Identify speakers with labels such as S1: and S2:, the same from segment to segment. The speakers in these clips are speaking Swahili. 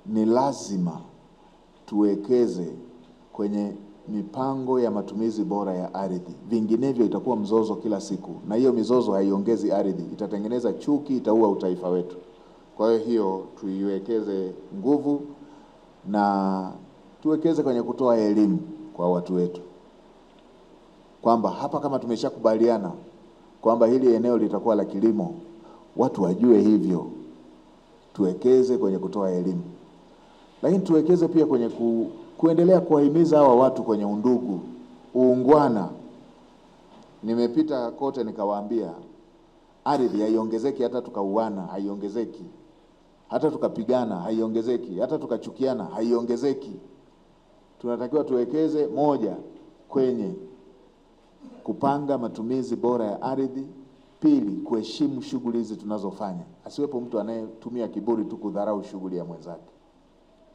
S1: ni lazima tuwekeze kwenye mipango ya matumizi bora ya ardhi. Vinginevyo itakuwa mzozo kila siku, na hiyo mizozo haiongezi ardhi, itatengeneza chuki, itaua utaifa wetu. Kwa hiyo tuiwekeze nguvu na tuwekeze kwenye kutoa elimu kwa watu wetu, kwamba hapa kama tumeshakubaliana kwamba hili eneo litakuwa la kilimo, watu wajue hivyo. Tuwekeze kwenye kutoa elimu, lakini tuwekeze pia kwenye kuendelea kuwahimiza hawa watu kwenye undugu, uungwana. Nimepita kote nikawaambia ardhi haiongezeki hata tukauana, haiongezeki. Hata tukapigana haiongezeki, hata tukachukiana haiongezeki. Tunatakiwa tuwekeze moja kwenye kupanga matumizi bora ya ardhi, pili kuheshimu shughuli hizi tunazofanya. Asiwepo mtu anayetumia kiburi tu kudharau shughuli ya mwenzake.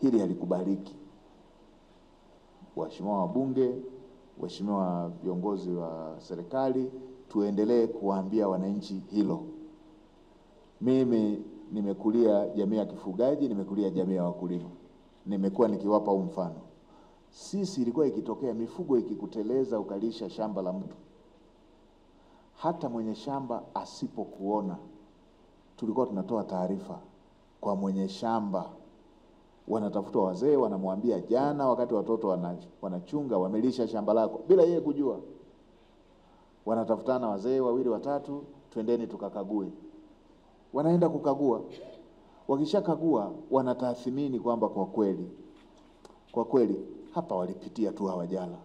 S1: Hili halikubaliki. Waheshimiwa wabunge, waheshimiwa viongozi wa serikali, tuendelee kuwaambia wananchi hilo. Mimi nimekulia jamii ya kifugaji, nimekulia jamii ya wakulima. Nimekuwa nikiwapa mfano. Sisi ilikuwa ikitokea mifugo ikikuteleza ukalisha shamba la mtu, hata mwenye shamba asipokuona, tulikuwa tunatoa taarifa kwa mwenye shamba. Wanatafuta wazee, wanamwambia jana wakati watoto wanachunga wamelisha shamba lako, bila yeye kujua. Wanatafutana wazee wawili watatu, twendeni tukakague. Wanaenda kukagua. Wakishakagua wanatathmini kwamba kwa kweli hapa walipitia tu hawajala.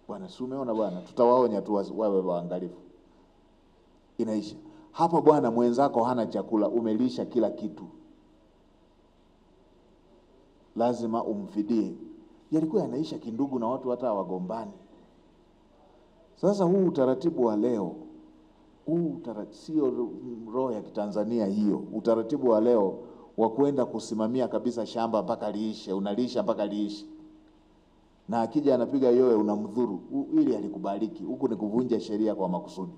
S1: Bwana, si umeona bwana, tutawaonya tu wawe waangalifu. Inaisha. Hapa bwana, mwenzako hana chakula, umelisha kila kitu, lazima umfidie. Yalikuwa yanaisha kindugu na watu hata wagombani. Sasa huu utaratibu wa leo, sio roho ya Kitanzania hiyo. Utaratibu wa leo wa kwenda kusimamia kabisa shamba mpaka liishe, unalisha mpaka liishe, na akija anapiga yowe unamdhuru, ili halikubaliki. Huku ni kuvunja sheria kwa makusudi.